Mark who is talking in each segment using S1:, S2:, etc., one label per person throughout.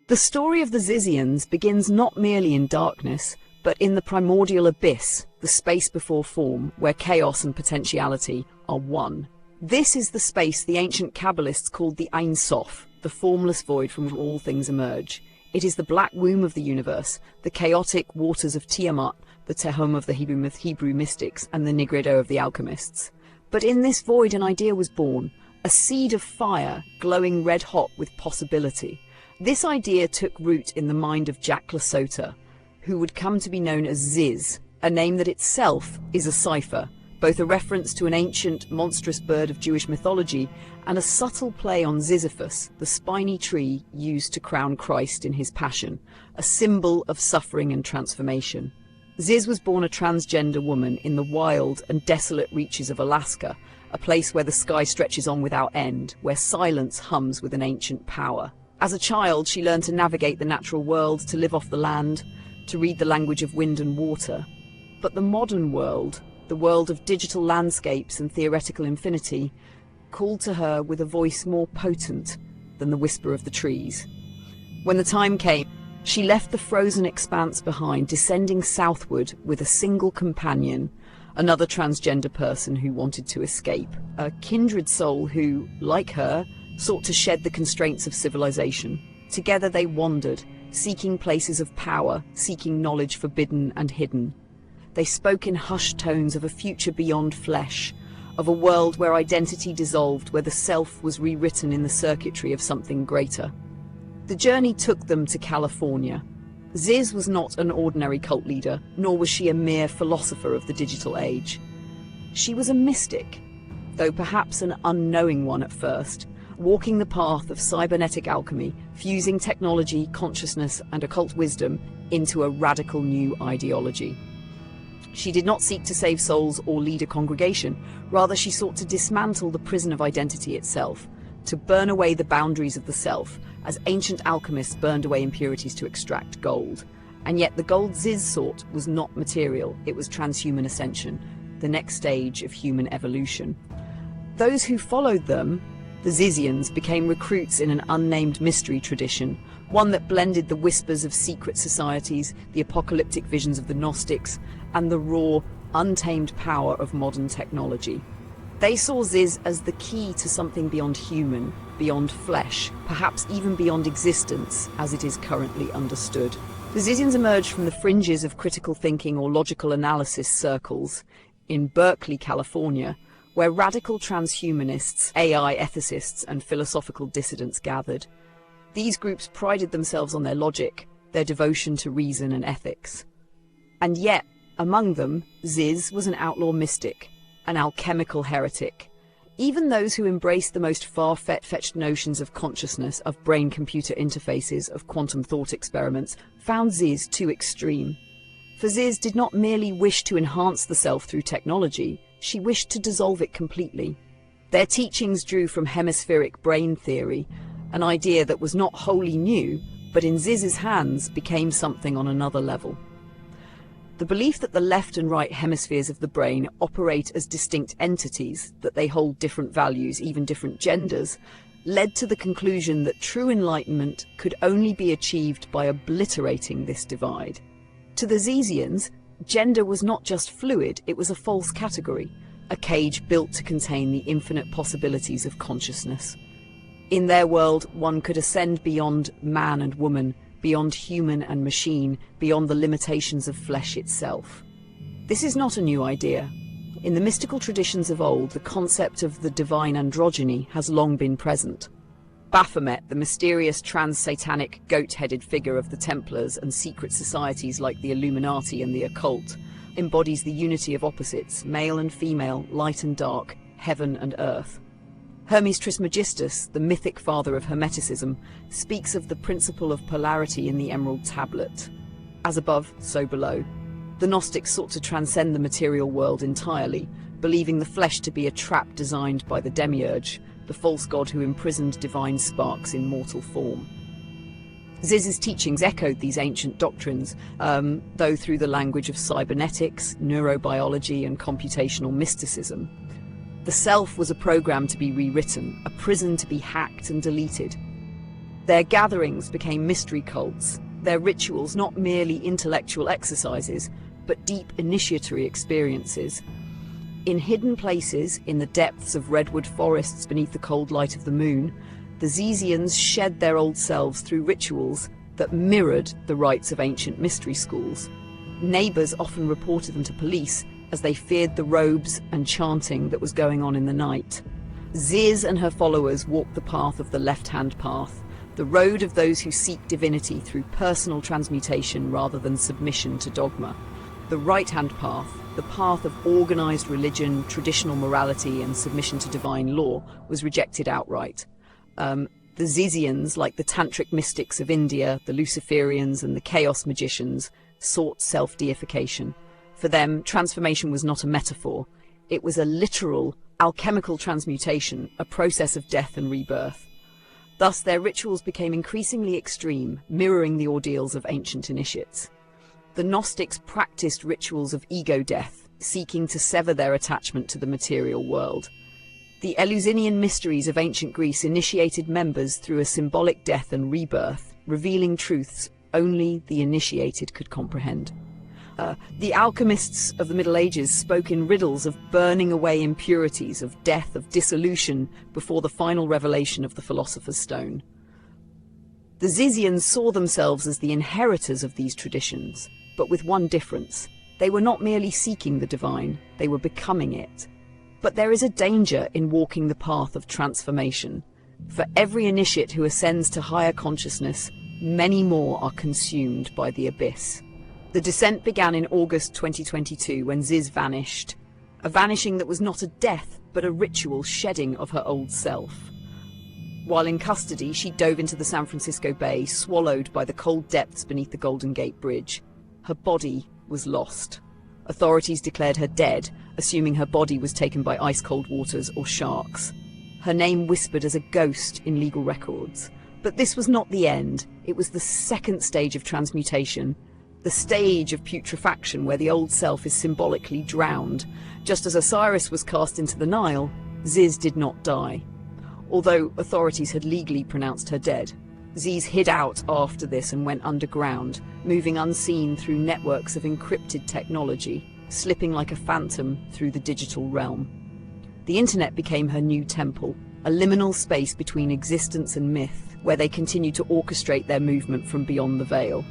S1: The story of the Zizians begins not merely in darkness, but in the primordial abyss, the space before form, where chaos and potentiality are one. This is the space the ancient Kabbalists called the Ein Sof, the formless void from which all things emerge. It is the black womb of the universe, the chaotic waters of Tiamat, the Tehom of the Hebrew mystics, and the Nigredo of the alchemists. But in this void an idea was born, a seed of fire glowing red-hot with possibility. This idea took root in the mind of Jack LaSota, who would come to be known as Ziz, a name that itself is a cipher, both a reference to an ancient, monstrous bird of Jewish mythology and a subtle play on Sisyphus, the spiny tree used to crown Christ in his passion, a symbol of suffering and transformation. Ziz was born a transgender woman in the wild and desolate reaches of Alaska, a place where the sky stretches on without end, where silence hums with an ancient power. As a child, she learned to navigate the natural world, to live off the land, to read the language of wind and water. But the modern world, the world of digital landscapes and theoretical infinity, called to her with a voice more potent than the whisper of the trees. When the time came, she left the frozen expanse behind, descending southward with a single companion, another transgender person who wanted to escape, a kindred soul who, like her, sought to shed the constraints of civilization. Together they wandered, seeking places of power, seeking knowledge forbidden and hidden. They spoke in hushed tones of a future beyond flesh, of a world where identity dissolved, where the self was rewritten in the circuitry of something greater. The journey took them to California. Ziz was not an ordinary cult leader, nor was she a mere philosopher of the digital age. She was a mystic, though perhaps an unknowing one at first, walking the path of cybernetic alchemy, fusing technology, consciousness, and occult wisdom into a radical new ideology. She did not seek to save souls or lead a congregation. Rather, she sought to dismantle the prison of identity itself, to burn away the boundaries of the self, as ancient alchemists burned away impurities to extract gold. And yet the gold Ziz sought was not material, it was transhuman ascension, the next stage of human evolution. Those who followed them, the Zizians, became recruits in an unnamed mystery tradition, one that blended the whispers of secret societies, the apocalyptic visions of the Gnostics, and the raw, untamed power of modern technology. They saw Ziz as the key to something beyond human, beyond flesh, perhaps even beyond existence as it is currently understood. The Zizians emerged from the fringes of critical thinking or logical analysis circles in Berkeley, California, where radical transhumanists, AI ethicists, and philosophical dissidents gathered. These groups prided themselves on their logic, their devotion to reason and ethics. And yet, among them, Ziz was an outlaw mystic, an alchemical heretic. Even those who embraced the most far-fetched notions of consciousness, of brain-computer interfaces, of quantum thought experiments, found Ziz too extreme. For Ziz did not merely wish to enhance the self through technology, she wished to dissolve it completely. Their teachings drew from hemispheric brain theory, an idea that was not wholly new, but in Ziz's hands became something on another level. The belief that the left and right hemispheres of the brain operate as distinct entities, that they hold different values, even different genders, led to the conclusion that true enlightenment could only be achieved by obliterating this divide. To the Zizians, gender was not just fluid, it was a false category, a cage built to contain the infinite possibilities of consciousness. In their world, one could ascend beyond man and woman, beyond human and machine, beyond the limitations of flesh itself. This is not a new idea. In the mystical traditions of old, the concept of the divine androgyny has long been present. Baphomet, the mysterious trans-satanic goat-headed figure of the Templars and secret societies like the Illuminati and the Occult, embodies the unity of opposites, male and female, light and dark, heaven and earth. Hermes Trismegistus, the mythic father of Hermeticism, speaks of the principle of polarity in the Emerald Tablet. As above, so below. The Gnostics sought to transcend the material world entirely, believing the flesh to be a trap designed by the Demiurge, the false god who imprisoned divine sparks in mortal form. Ziz's teachings echoed these ancient doctrines, though through the language of cybernetics, neurobiology, and computational mysticism. The self was a program to be rewritten, a prison to be hacked and deleted. Their gatherings became mystery cults, their rituals not merely intellectual exercises, but deep initiatory experiences. In hidden places, in the depths of redwood forests beneath the cold light of the moon, the Zizians shed their old selves through rituals that mirrored the rites of ancient mystery schools. Neighbors often reported them to police as they feared the robes and chanting that was going on in the night. Ziz and her followers walked the path of the left-hand path, the road of those who seek divinity through personal transmutation rather than submission to dogma. The right-hand path, the path of organized religion, traditional morality, and submission to divine law, was rejected outright. The Zizians, like the tantric mystics of India, the Luciferians and the chaos magicians, sought self-deification. For them, transformation was not a metaphor. It was a literal, alchemical transmutation, a process of death and rebirth. Thus, their rituals became increasingly extreme, mirroring the ordeals of ancient initiates. The Gnostics practiced rituals of ego death, seeking to sever their attachment to the material world. The Eleusinian mysteries of ancient Greece initiated members through a symbolic death and rebirth, revealing truths only the initiated could comprehend. The alchemists of the Middle Ages spoke in riddles of burning away impurities, of death, of dissolution, before the final revelation of the Philosopher's Stone. The Zizians saw themselves as the inheritors of these traditions, but with one difference. They were not merely seeking the divine, they were becoming it. But there is a danger in walking the path of transformation. For every initiate who ascends to higher consciousness, many more are consumed by the abyss. The descent began in August 2022 when Ziz vanished. A vanishing that was not a death, but a ritual shedding of her old self. While in custody, she dove into the San Francisco Bay, swallowed by the cold depths beneath the Golden Gate Bridge. Her body was lost. Authorities declared her dead, assuming her body was taken by ice-cold waters or sharks. Her name whispered as a ghost in legal records. But this was not the end. It was the second stage of transmutation. The stage of putrefaction where the old self is symbolically drowned. Just as Osiris was cast into the Nile, Ziz did not die. Although authorities had legally pronounced her dead, Ziz hid out after this and went underground, moving unseen through networks of encrypted technology, slipping like a phantom through the digital realm. The internet became her new temple, a liminal space between existence and myth, where they continued to orchestrate their movement from beyond the veil.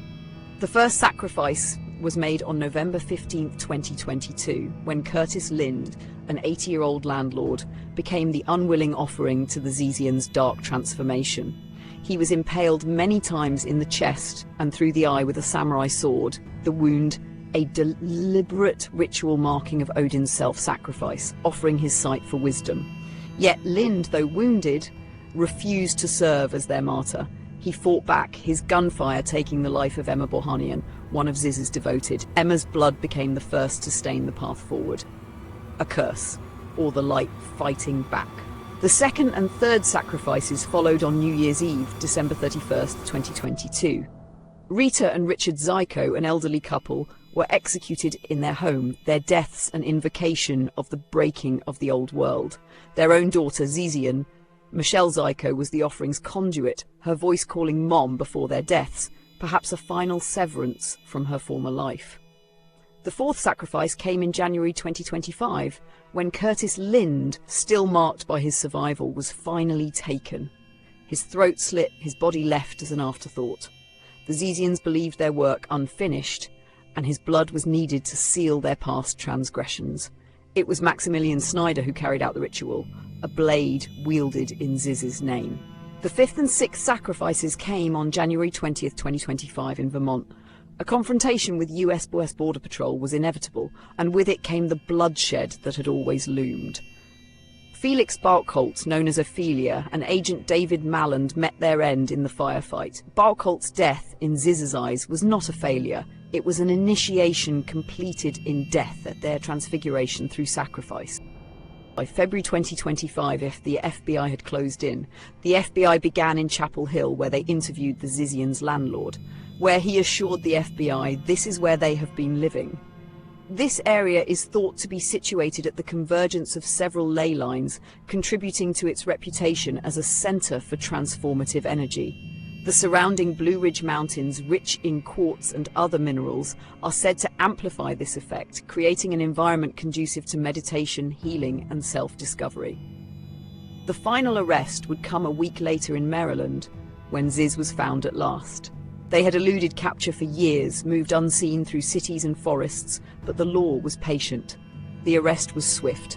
S1: The first sacrifice was made on November 15, 2022, when Curtis Lind, an 80-year-old landlord, became the unwilling offering to the Zizians' dark transformation. He was impaled many times in the chest and through the eye with a samurai sword, the wound a deliberate ritual marking of Odin's self-sacrifice, offering his sight for wisdom. Yet Lind, though wounded, refused to serve as their martyr. He fought back, his gunfire taking the life of Emma Bohanian, one of Ziz's devoted. Emma's blood became the first to stain the path forward. A curse, or the light fighting back. The second and third sacrifices followed on New Year's Eve, December 31st, 2022. Rita and Richard Zyko, an elderly couple, were executed in their home, their deaths an invocation of the breaking of the old world. Their own daughter, Zizian, Michelle Zyko, was the offering's conduit, her voice calling Mom before their deaths, perhaps a final severance from her former life. The fourth sacrifice came in January 2025, when Curtis Lind, still marked by his survival, was finally taken. His throat slit, his body left as an afterthought. The Zizians believed their work unfinished, and his blood was needed to seal their past transgressions. It was Maximilian Snyder who carried out the ritual, a blade wielded in Ziz's name. The fifth and sixth sacrifices came on January 20th, 2025 in Vermont. A confrontation with US Border Patrol was inevitable, and with it came the bloodshed that had always loomed. Felix Barkholt, known as Ophelia, and Agent David Malland met their end in the firefight. Barkholt's death, in Ziz's eyes, was not a failure. It was an initiation completed in death at their transfiguration through sacrifice. By February 2025, if the FBI had closed in, the FBI began in Chapel Hill, where they interviewed the Zizians' landlord, where he assured the FBI this is where they have been living. This area is thought to be situated at the convergence of several ley lines, contributing to its reputation as a center for transformative energy. The surrounding Blue Ridge Mountains, rich in quartz and other minerals, are said to amplify this effect, creating an environment conducive to meditation, healing, and self-discovery. The final arrest would come a week later in Maryland, when Ziz was found at last. They had eluded capture for years, moved unseen through cities and forests, but the law was patient. The arrest was swift.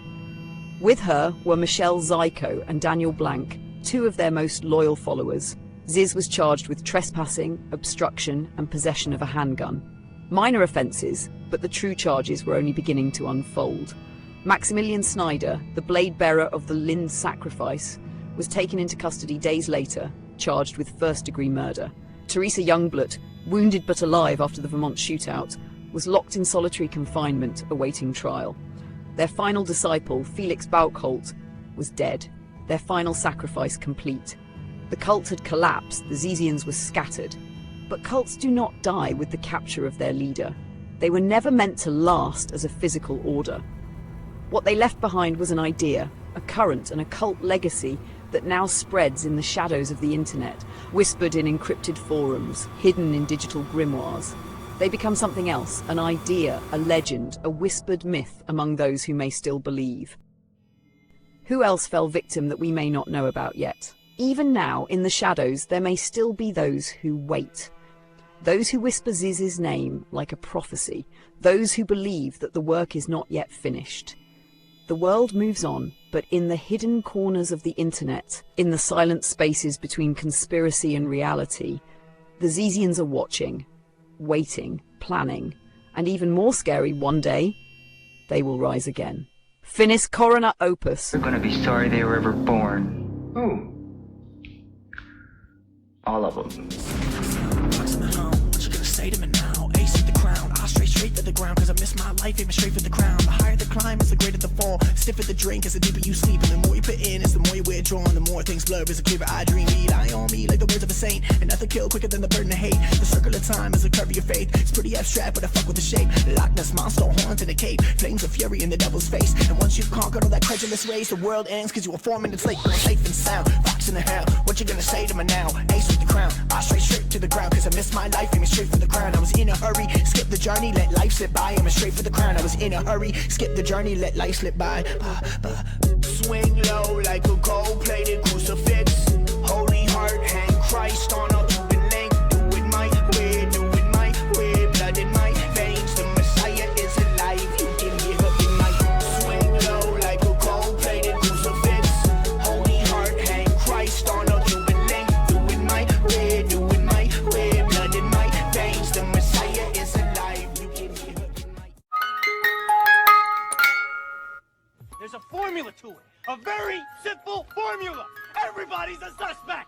S1: With her were Michelle Zyko and Daniel Blank, two of their most loyal followers. Ziz was charged with trespassing, obstruction, and possession of a handgun. Minor offences, but the true charges were only beginning to unfold. Maximilian Snyder, the blade bearer of the Lind sacrifice, was taken into custody days later, charged with first-degree murder. Teresa Youngblood, wounded but alive after the Vermont shootout, was locked in solitary confinement, awaiting trial. Their final disciple, Felix Boukholt, was dead, their final sacrifice complete. The cult had collapsed, the Zizians were scattered. But cults do not die with the capture of their leader. They were never meant to last as a physical order. What they left behind was an idea, a current, an occult legacy that now spreads in the shadows of the internet, whispered in encrypted forums, hidden in digital grimoires. They become something else, an idea, a legend, a whispered myth among those who may still believe. Who else fell victim that we may not know about yet? Even now, in the shadows, there may still be those who wait. Those who whisper Ziz's name like a prophecy. Those who believe that the work is not yet finished. The world moves on, but in the hidden corners of the internet, in the silent spaces between conspiracy and reality, the Zizians are watching, waiting, planning, and even more scary, one day, they will rise again. Finis Corona Opus.
S2: They're gonna be sorry they were ever born. Who? All of them.
S3: What you gonna say to me now? Ace with the crown. I'll straight to the ground, cause I miss my life aiming straight for the crown. The higher the climb is the greater the fall. Stiffer the drink is the deeper you sleep. And the more you put in is the more you withdraw. And the more things blur is the clearer I dream. Lead eye on me like the words of a saint. And nothing kill quicker than the burden of hate. The circle of time is the curve of your faith. It's pretty abstract, but I fuck with the shape. Loch Ness monster horns in a cape. Flames of fury in the devil's face. And once you've conquered all that credulous race, the world ends cause you were forming its late. Safe and sound. Fox in the hell. What you gonna say to me now? Ace with the crown. I straight to the ground, cause I missed my life aiming straight for the crown. I was in a hurry, skip the journey, let life slip by. I'm straight for the crown. I was in a hurry, skip the journey, let life slip by. Swing low like a gold-plated crucifix. Holy heart, hang Christ on a Cuban link. Do it my way, blood in my veins. The Messiah is alive, you can give up your night. Swing low like a gold-plated crucifix. Holy heart, hang Christ on a Cuban link. Do it my way, blood in my veins. The Messiah is alive, you can give up your night.
S4: There's a formula to it. A very simple formula. Everybody's a suspect.